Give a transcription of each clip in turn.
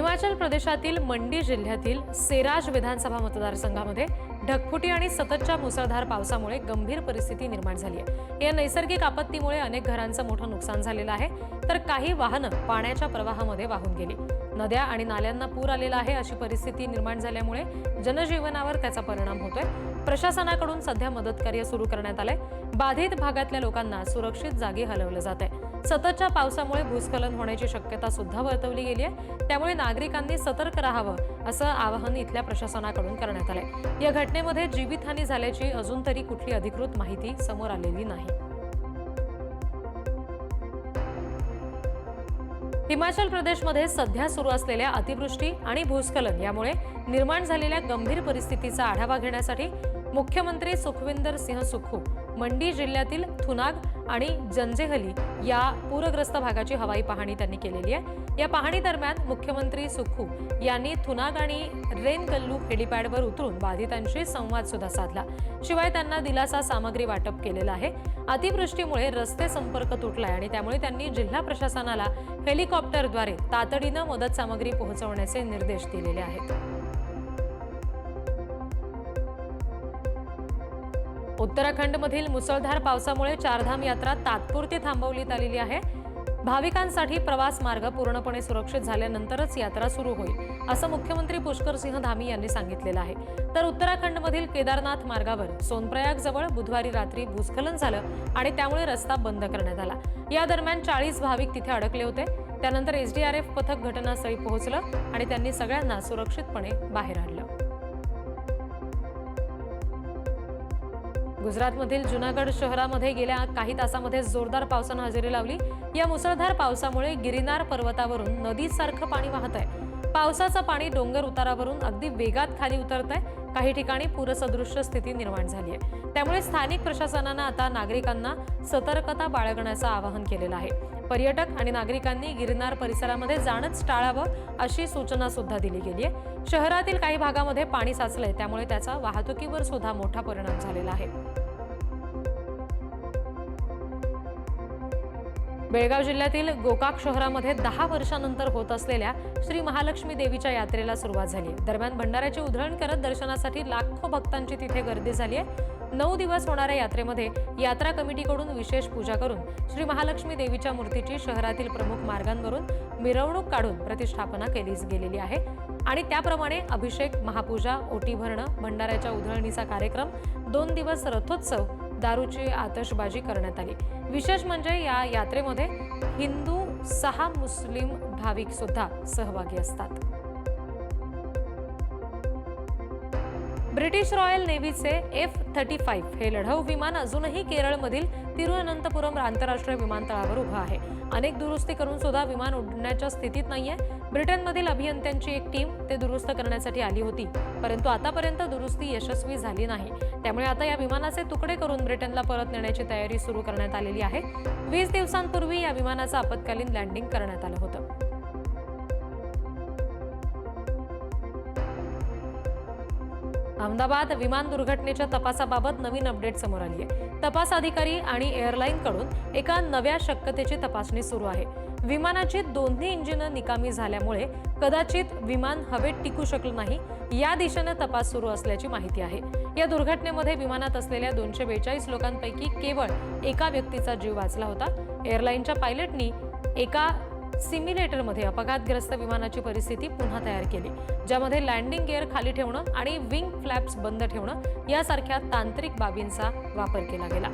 हिमाचल प्रदेशातील मंडी जिल्ह्यातील सेराज विधानसभा मतदारसंघामध्ये ढगफुटी आणि सततच्या मुसळधार पावसामुळे गंभीर परिस्थिती निर्माण झाली आहे। या नैसर्गिक आपत्तीमुळे अनेक घरांचं मोठं नुकसान झालेलं आहे, तर काही वाहनं पाण्याच्या प्रवाहामध्ये वाहून गेली। नद्या आणि नाल्यांना पूर आलेला आहे, अशी परिस्थिती निर्माण झाल्यामुळे जनजीवनावर त्याचा परिणाम होतोय। प्रशासनाकडून सध्या मदतकार्य सुरू करण्यात आलंय। बाधित भागातल्या लोकांना सुरक्षित जागी हलवलं जात आहे। सततच्या पावसामुळे भूस्खलन होण्याची शक्यता सुद्धा वर्तवली गेली आहे, त्यामुळे नागरिकांनी सतर्क राहावं असं आवाहन इथल्या प्रशासनाकडून करण्यात आलंय। या घटनेमध्ये जीवितहानी झाल्याची अजून तरी कुठली अधिकृत माहिती समोर आलेली नाही। हिमाचल प्रदेशमध्ये सध्या सुरू असलेल्या अतिवृष्टी आणि भूस्खलन यामुळे निर्माण झालेल्या गंभीर परिस्थितीचा आढावा घेण्यासाठी मुख्यमंत्री सुखविंदर सिंह सुक्खू मंडी जिल्ह्यातील थुनाग आणि जंजेहली या पूरग्रस्त भागाची हवाई पाहणी त्यांनी केलेली आहे। या पाहणी दरम्यान मुख्यमंत्री सुक्खू यांनी थुनाग आणि रेनगल्लू हेलिपॅडवर उतरून बाधितांशी संवाद सुद्धा साधला। शिवाय त्यांना दिलासा सामग्री वाटप केलेलं आहे। अतिवृष्टीमुळे रस्ते संपर्क तुटलाय आणि त्यामुळे त्यांनी जिल्हा प्रशासनाला हेलिकॉप्टरद्वारे तातडीनं मदत सामग्री पोहोचवण्याचे निर्देश दिलेले आहेत। उत्तराखंडमधील मुसळधार पावसामुळे चारधाम यात्रा तात्पुरती थांबवण्यात आलेली आहे। भाविकांसाठी प्रवास मार्ग पूर्णपणे सुरक्षित झाल्यानंतरच यात्रा सुरू होईल, असं मुख्यमंत्री पुष्कर सिंह धामी यांनी सांगितलेलं आहे। तर उत्तराखंडमधील केदारनाथ मार्गावर सोनप्रयाग जवळ बुधवारी रात्री भूस्खलन झालं आणि त्यामुळे रस्ता बंद करण्यात आला। या दरम्यान 40 भाविक तिथे अडकले होते। त्यानंतर एसडीआरएफ पथक घटनास्थळी पोहोचलं आणि त्यांनी सगळ्यांना सुरक्षितपणे बाहेर आणलं। गुजरातमधील जुनागड शहरामध्ये गेल्या काही तासामध्ये जोरदार पावसानं हजेरी लावली। या मुसळधार पावसामुळे गिरनार पर्वतावरून नदीसारखं पाणी वाहत आहे। पावसाचं पाणी डोंगर उतारावरून अगदी वेगात खाली उतरत आहे। काही ठिकाणी पूरसदृश्य स्थिती निर्माण झाली आहे। त्यामुळे स्थानिक प्रशासनानं आता नागरिकांना सतर्कता बाळगण्याचं आवाहन केलेलं आहे। पर्यटक आणि नागरिकांनी गिरनार परिसरामध्ये जाणंच टाळावं अशी सूचना सुद्धा दिली गेली आहे। शहरातील काही भागामध्ये पाणी साचलंय, त्यामुळे त्याचा वाहतुकीवर सुद्धा मोठा परिणाम झालेला आहे। बेळगाव जिल्ह्यातील गोकाक शहरामध्ये 10 वर्षांनंतर होत असलेल्या श्री महालक्ष्मी देवीच्या यात्रेला सुरुवात झाली। दरम्यान भंडाऱ्याची उधळण करत दर्शनासाठी लाखो भक्तांची तिथे गर्दी झाली आहे। 9 दिवस होणाऱ्या यात्रेमध्ये यात्रा कमिटीकडून विशेष पूजा करून श्री महालक्ष्मी देवीच्या मूर्तीची शहरातील प्रमुख मार्गांवरून मिरवणूक काढून प्रतिष्ठापना केली गेलेली आहे आणि त्याप्रमाणे अभिषेक, महापूजा, ओटी भरणं, भंडाऱ्याच्या उधळणीचा कार्यक्रम, 2 दिवस रथोत्सव, दारूची आतषबाजी करण्यात आली। विशेष म्हणजे या यात्रेमध्ये हिंदू 6 मुस्लिम भाविक सुद्धा सहभागी असतात। ब्रिटिश रॉयल नेव्हीचे F-35 हे लढाऊ विमान अजूनही केरळमधील तिरुअनंतपुरम आंतरराष्ट्रीय विमानतळावर उभं आहे। अनेक दुरुस्ती करून सुद्धा विमान उडण्याच्या स्थितीत नाहीये। ब्रिटनमधील अभियंत्यांची एक टीम ते दुरुस्त करण्यासाठी आली होती, परंतु आतापर्यंत दुरुस्ती यशस्वी झाली नाही। त्यामुळे आता या विमानाचे तुकडे करून ब्रिटनला परत नेण्याची तयारी सुरू करण्यात आलेली आहे। 20 दिवसांपूर्वी या विमानाचं आपत्कालीन लँडिंग करण्यात आलं होतं। अहमदाबाद विमान दुर्घटनेच्या तपासाबाबत नवीन अपडेट समोर आली आहे। तपास अधिकारी आणि एअरलाईनकडून एका नव्या शक्यतेची तपासणी सुरू आहे। विमानाची दोन्ही इंजिनं निकामी झाल्यामुळे कदाचित विमान हवेत टिकू शकलं नाही, या दिशेने तपास सुरू असल्याची माहिती आहे। या दुर्घटनेमध्ये विमानात असलेल्या 242 लोकांपैकी केवळ एका व्यक्तीचा जीव वाचला होता। एअरलाईनच्या पायलटनी एका सिम्युलेटरमध्ये अपघातग्रस्त विमानाची परिस्थिती पुन्हा तयार केली, ज्यामध्ये लँडिंग गिअर खाली ठेवणं आणि विंग फ्लॅप्स बंद ठेवणं यासारख्या तांत्रिक बाबींचा वापर केला गेला।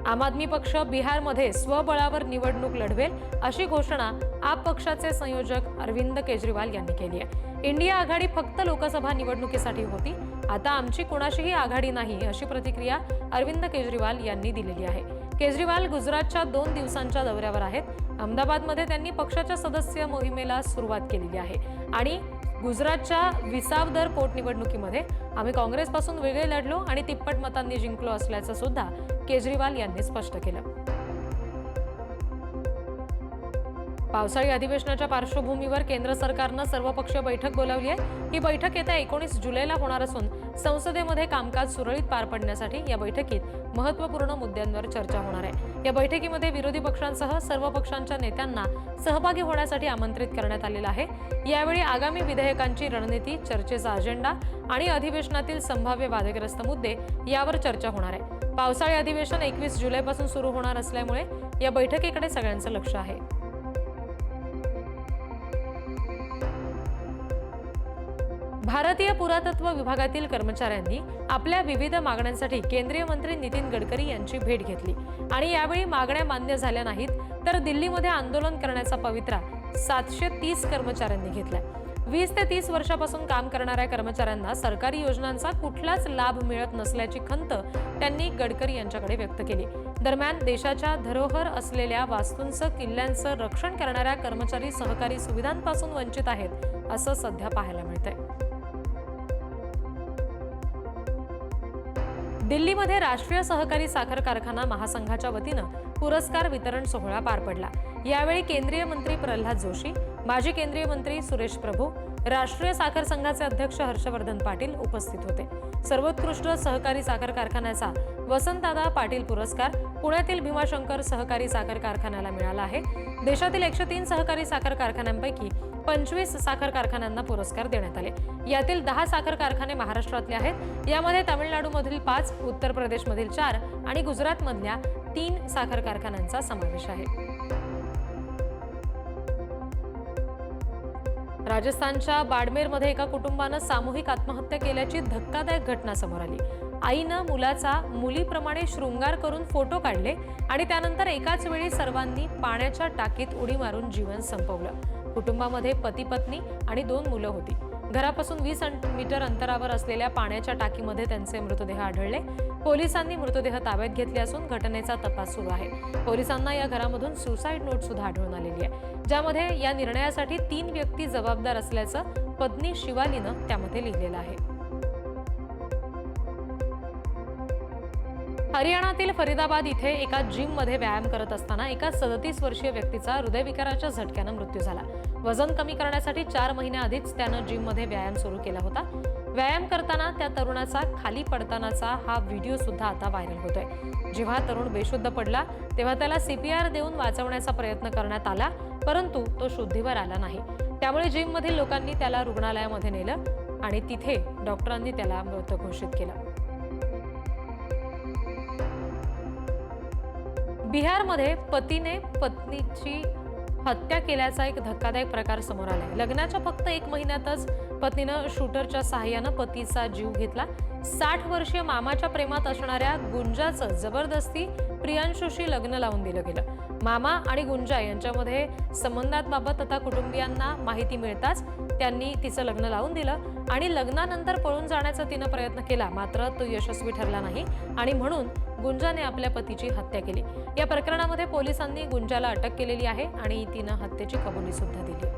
आम आदमी पक्ष बिहारमध्ये स्वबळावर निवडणूक लढवेल अशी घोषणा आप पक्षाचे संयोजक अरविंद केजरीवाल यांनी केली आहे। इंडिया आघाडी फक्त लोकसभा निवडणुकीसाठी होती, आता आमची कोणाशीही आघाडी नाही अशी प्रतिक्रिया अरविंद केजरीवाल यांनी दिलेली आहे। केजरीवाल गुजरातच्या 2 दिवसांच्या दौऱ्यावर आहेत। अहमदाबादमध्ये त्यांनी पक्षाच्या सदस्य मोहिमेला सुरुवात केलेली आहे आणि गुजरातच्या विसावदर पोटनिवडणुकीमध्ये आम्ही काँग्रेसपासून वेगळे लढलो आणि तिप्पट मतांनी जिंकलो असल्याचं सुद्धा केजरीवाल यांनी स्पष्ट केलं। पावसाळी अधिवेशनाच्या पार्श्वभूमीवर केंद्र सरकारनं सर्वपक्षीय बैठक बोलावली आहे। ही बैठक येत्या 19 जुलैला होणार असून संसदेमध्ये कामकाज सुरळीत पार पडण्यासाठी या बैठकीत महत्त्वपूर्ण मुद्द्यांवर चर्चा होणार आहे। या बैठकीमध्ये विरोधी पक्षांसह सर्व पक्षांच्या नेत्यांना सहभागी होण्यासाठी आमंत्रित करण्यात आलेलं आहे। यावेळी आगामी विधेयकांची रणनीती, चर्चेचा अजेंडा आणि अधिवेशनातील संभाव्य वादग्रस्त मुद्दे यावर चर्चा होणार आहे। पावसाळी अधिवेशन 21 जुलैपासून सुरू होणार असल्यामुळे या बैठकीकडे सगळ्यांचं लक्ष आहे। भारतीय पुरातत्व विभागातील कर्मचाऱ्यांनी आपल्या विविध मागण्यांसाठी केंद्रीय मंत्री नितीन गडकरी यांची भेट घेतली आणि यावेळी मागण्या मान्य झाल्या नाहीत तर दिल्लीमध्ये आंदोलन करण्याचा पवित्रा 730 कर्मचाऱ्यांनी घेतलाय। 20 ते 30 वर्षापासून काम करणाऱ्या कर्मचाऱ्यांना सरकारी योजनांचा कुठलाच लाभ मिळत नसल्याची खंत त्यांनी गडकरी यांच्याकडे व्यक्त केली। दरम्यान देशाच्या धरोहर असलेल्या वास्तूंचं, किल्ल्यांचं रक्षण करणाऱ्या कर्मचारी सहकारी सुविधांपासून वंचित आहेत असं सध्या पाहायला मिळतंय। दिल्लीमध्ये राष्ट्रीय सहकारी साखर कारखाना महासंघाच्या वतीनं पुरस्कार वितरण सोहळा पार पडला। यावेळी केंद्रीय मंत्री प्रल्हाद जोशी, माजी केंद्रीय मंत्री सुरेश प्रभू, राष्ट्रीय साखर संघाचे अध्यक्ष हर्षवर्धन पाटील उपस्थित होते। सर्वोत्कृष्ट सहकारी साखर कारखान्याचा वसंतदादा पाटील पुरस्कार पुण्यातील भीमाशंकर सहकारी साखर कारखान्याला मिळाला आहे। देशातील 103 सहकारी साखर कारखान्यांपैकी 25 साखर कारखान्यांना पुरस्कार देण्यात आले। यातील 10 साखर कारखाने महाराष्ट्रातले आहेत। यामध्ये तामिळनाडूमधील 5, उत्तर प्रदेशमधील 4 आणि गुजरातमधल्या 3 साखर कारखान्यांचा समावेश आहे। राजस्थानच्या बाडमेरमध्ये एका कुटुंबानं सामूहिक आत्महत्या केल्याची धक्कादायक घटना समोर आली। आईनं मुलाचा मुलीप्रमाणे शृंगार करून फोटो काढले आणि त्यानंतर एकाच वेळी सर्वांनी पाण्याच्या टाकीत उडी मारून जीवन संपवलं। कुटुंबामध्ये पती पत्नी आणि 2 मुलं होती। घरापासून 20 मीटर अंतरावर असलेल्या पाण्याच्या टाकीमध्ये त्यांचे मृतदेह आढळले। पोलिसांनी मृतदेह ताब्यात घेतले असून घटनेचा तपास सुरू आहे। पोलिसांना या घरामधून सुसाईड नोट सुद्धा आढळून आलेली आहे, ज्यामध्ये या निर्णयासाठी 3 व्यक्ती जबाबदार असल्याचं पत्नी शिवालीनं त्यामध्ये लिहिलेलं आहे। हरियाणातील फरीदाबाद इथे एका जिममध्ये व्यायाम करत असताना एका 37 वर्षीय व्यक्तीचा हृदयविकाराच्या झटक्यानं मृत्यू झाला। वजन कमी करण्यासाठी 4 महिन्याआधीच त्यानं जिममध्ये व्यायाम सुरू केला होता। व्यायाम करताना त्या तरुणाचा खाली पडतानाचा हा व्हिडिओ सुद्धा आता व्हायरल होतोय। जेव्हा तरुण बेशुद्ध पडला तेव्हा त्याला CPR देऊन वाचवण्याचा प्रयत्न करण्यात आला, परंतु तो शुद्धीवर आला नाही। त्यामुळे जिममधील लोकांनी त्याला रुग्णालयामध्ये नेलं आणि तिथे डॉक्टरांनी त्याला मृत घोषित केलं। बिहारमध्ये पतीने पत्नीची हत्या केल्याचा एक धक्कादायक प्रकार समोर आलाय। लग्नाच्या फक्त 1 महिन्यातच पत्नीनं शूटरच्या सहाय्यानं पतीचा जीव घेतला। 60 वर्षीय मामाच्या प्रेमात असणाऱ्या गुंजाचं जबरदस्ती प्रियांशूशी लग्न लावून दिलं गेलं। मामा आणि गुंजा यांच्यामध्ये संबंधांबाबत आता कुटुंबियांना माहिती मिळताच त्यांनी तिचं लग्न लावून दिलं आणि लग्नानंतर पळून जाण्याचा तिनं प्रयत्न केला, मात्र तो यशस्वी ठरला नाही आणि म्हणून गुंजाने आपल्या पतीची हत्या केली। या प्रकरणामध्ये पोलिसांनी गुंजाला अटक केलेली आहे आणि तिनं हत्येची कबुली सुद्धा दिली।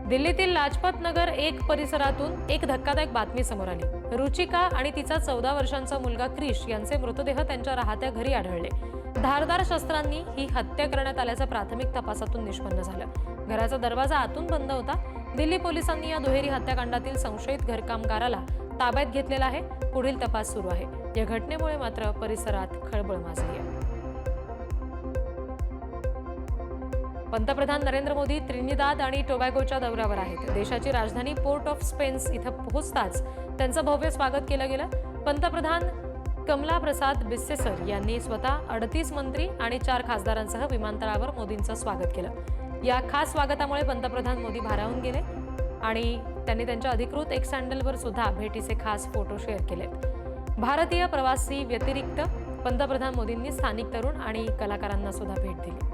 दिल्लीतील लाजपत नगर 1 परिसरातून एक धक्कादायक बातमी समोर आली। रुचिका आणि तिचा 14 वर्षांचा मुलगा क्रिश यांचे मृतदेह त्यांच्या राहत्या घरी आढळले। धारदार शस्त्रांनी ही हत्या करण्यात आल्याचं प्राथमिक तपासातून निष्पन्न झालं। घराचा दरवाजा आतून बंद होता। दिल्ली पोलिसांनी या दुहेरी हत्याकांडातील संशयित घरकामगाराला ताब्यात घेतलेला आहे। पुढील तपास सुरू आहे। या घटनेमुळे मात्र परिसरात खळबळ माजली आहे। पंतप्रधान नरेंद्र मोदी त्रिनिदाद आणि टोबॅगोच्या दौऱ्यावर आहेत। देशाची राजधानी पोर्ट ऑफ स्पेन्स इथं पोहोचताच त्यांचं भव्य स्वागत केलं गेलं। पंतप्रधान कमला प्रसाद बिस्सेसर यांनी स्वतः 38 मंत्री आणि 4 खासदारांसह विमानतळावर मोदींचं स्वागत केलं। या खास स्वागतामुळे पंतप्रधान मोदी भारावून गेले आणि त्यांनी त्यांच्या अधिकृत एक्स हँडलवर सुद्धा भेटीचे खास फोटो शेअर केलेत। भारतीय प्रवासी व्यतिरिक्त पंतप्रधान मोदींनी स्थानिक तरुण आणि कलाकारांना सुद्धा भेट दिली।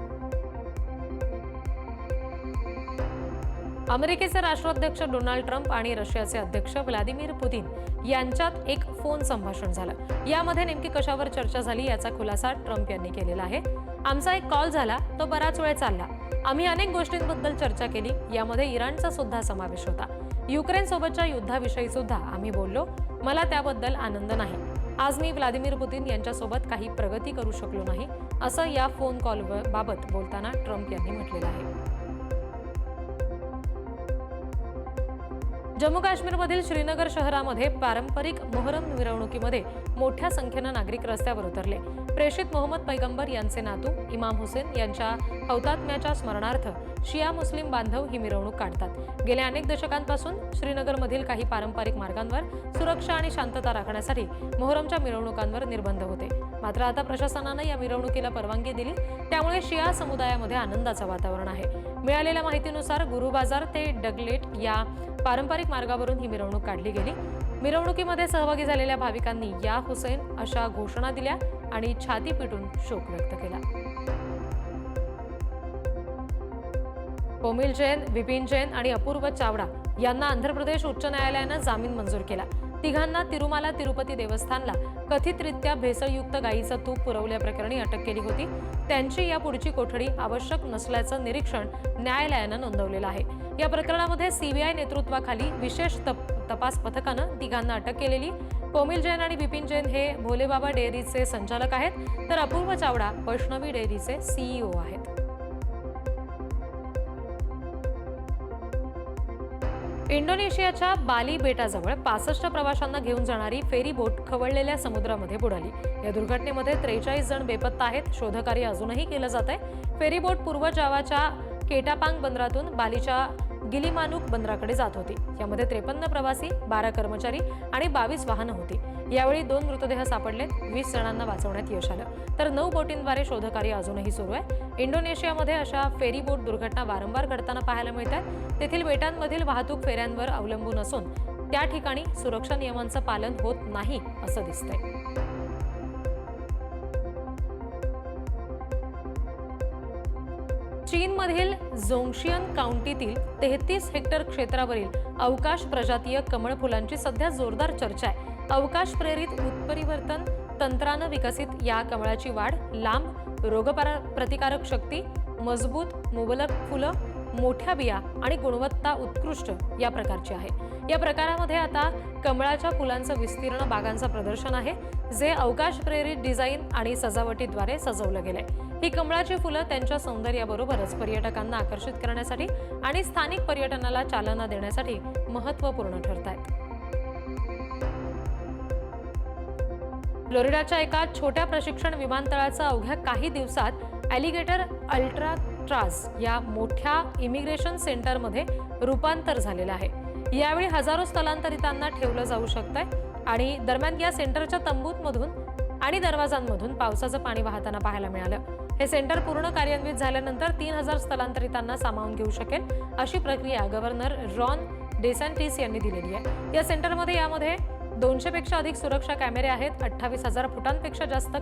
अमेरिकेचे राष्ट्राध्यक्ष डोनाल्ड ट्रम्प आणि रशियाचे अध्यक्ष व्लादिमीर पुतिन यांच्यात एक फोन संभाषण झालं। यामध्ये नेमकी कशावर चर्चा झाली याचा खुलासा ट्रम्प यांनी केलेला आहे। आमचा एक कॉल झाला, तो बराच वेळ चालला। आम्ही अनेक गोष्टींबद्दल चर्चा केली, यामध्ये इराणचा सुद्धा समावेश होता। युक्रेन सोबतच्या युद्धाविषयी सुद्धा आम्ही बोललो। मला त्याबद्दल आनंद नाही। आज मी व्लादिमीर पुतिन यांच्यासोबत काही प्रगती करू शकलो नाही, असं या फोन कॉल बाबत बोलताना ट्रम्प यांनी म्हटलेलं आहे. जम्मू काश्मीरमधील श्रीनगर शहरामध्ये पारंपरिक मोहरम मिरवणुकीमध्ये मोठ्या संख्येनं नागरिक रस्त्यावर उतरले. प्रेषित मोहम्मद पैगंबर यांचे नातू इमाम हुसेन यांच्या हौतात्म्याच्या स्मरणार्थ शिया मुस्लिम बांधव ही मिरवणूक काढतात. गेल्या अनेक दशकांपासून श्रीनगरमधील काही पारंपरिक मार्गांवर सुरक्षा आणि शांतता राखण्यासाठी मोहरमच्या मिरवणुकांवर निर्बंध होते. मात्र आता प्रशासनानं या मिरवणुकीला परवानगी दिली, त्यामुळे शिया समुदायामध्ये आनंदाचं वातावरण आहे. मिळालेल्या माहितीनुसार गुरु बाजार ते डगलेट या पारंपरिक मार्गावरून ही मिरवणूक काढली गेली. मिरवणुकीमध्ये सहभागी झालेल्या भाविकांनी या हुसेन अशा घोषणा दिल्या आणि छाती पिटून शोक व्यक्त केला. कोमिल जैन, विपिन जैन आणि अपूर्व चावडा यांना आंध्र प्रदेश उच्च न्यायालयानं जामीन मंजूर केला. तिघांना तिरुमाला तिरुपती देवस्थानला कथितरित्या भेसळयुक्त गायीचं तूप पुरवल्याप्रकरणी अटक केली होती. त्यांची यापुढची कोठडी आवश्यक नसल्याचं निरीक्षण न्यायालयानं नोंदवलेलं आहे. या प्रकरणामध्ये सीबीआय नेतृत्वाखाली विशेष तपास पथकानं तिघांना अटक केलेली. कोमिल जैन आणि विपिन जैन हे भोलेबाबा डेअरीचे संचालक आहेत, तर अपूर्व चावडा वैष्णवी डेअरीचे सीईओ आहेत. इंडोनेशियाच्या बाली बेटाजवळ 65 प्रवाशांना घेऊन जाणारी फेरी बोट खवळलेल्या समुद्रामध्ये बुडाली. या दुर्घटनेमध्ये 43 जण बेपत्ता आहेत. शोधकार्य अजूनही केलं जात आहे. फेरी बोट पूर्व जावाच्या केटापांग बंदरातून बालीच्या गिलिमानुक बंदराकडे जात होती. यामध्ये 53 प्रवासी, 12 कर्मचारी आणि 22 वाहनं होती. यावेळी 2 मृतदेह सापडलेत. 20 जणांना वाचवण्यात यश आलं, तर 9 बोटींद्वारे शोधकार्य अजूनही सुरू आहे. इंडोनेशियामध्ये अशा फेरी बोट दुर्घटना वारंवार घडताना पाहायला मिळतात. तेथील बेटांमधील वाहतूक फेऱ्यांवर अवलंबून असून त्या ठिकाणी सुरक्षा नियमांचं पालन होत नाही असं दिसतंय. चीनमधील झोंगशियन काउंटीतील 33 हेक्टर क्षेत्रावरील अवकाश प्रजातीय कमळ फुलांची सध्या जोरदार चर्चा आहे. अवकाश प्रेरित उत्परिवर्तन तंत्रानं विकसित या कमळाची वाढ लांब, रोगप्रतिकारक शक्ती, मजबूत, मुबलक फुलं, मोठ्या बिया आणि गुणवत्ता उत्कृष्ट या प्रकारची आहे. या प्रकारामध्ये आता कमळाच्या फुलांचं विस्तीर्ण बागांचं प्रदर्शन आहे, जे अवकाश प्रेरित डिझाईन आणि सजावटीद्वारे सजवलं गेलंय. ही कमळाची फुलं त्यांच्या सौंदर्याबरोबरच पर्यटकांना आकर्षित करण्यासाठी आणि स्थानिक पर्यटनाला चालना देण्यासाठी महत्त्वपूर्ण ठरतायत. फ्लोरिडाच्या एका छोट्या प्रशिक्षण विमानतळाचं अवघ्या काही दिवसात अॅलिगेटर अल्ट्राट्राज या मोठ्या इमिग्रेशन सेंटरमध्ये रूपांतर झालेलं आहे. यावेळी हजारो स्थलांतरितांना ठेवलं जाऊ शकतंय आणि दरम्यान या सेंटरच्या तंबूतमधून आणि दरवाजांमधून पावसाचं पाणी वाहताना पाहायला मिळालं. हे सेंटर पूर्ण कार्यान्वित झाल्यानंतर 3000 स्थलांतरितांना सामावून घेऊ शकेल, अशी प्रक्रिया गव्हर्नर रॉन डेसँटिस यांनी दिलेली आहे. या सेंटरमध्ये यामध्ये 200 पेक्षा अधिक सुरक्षा कॅमेरे आहेत. 28,000 फुटांपेक्षा जास्त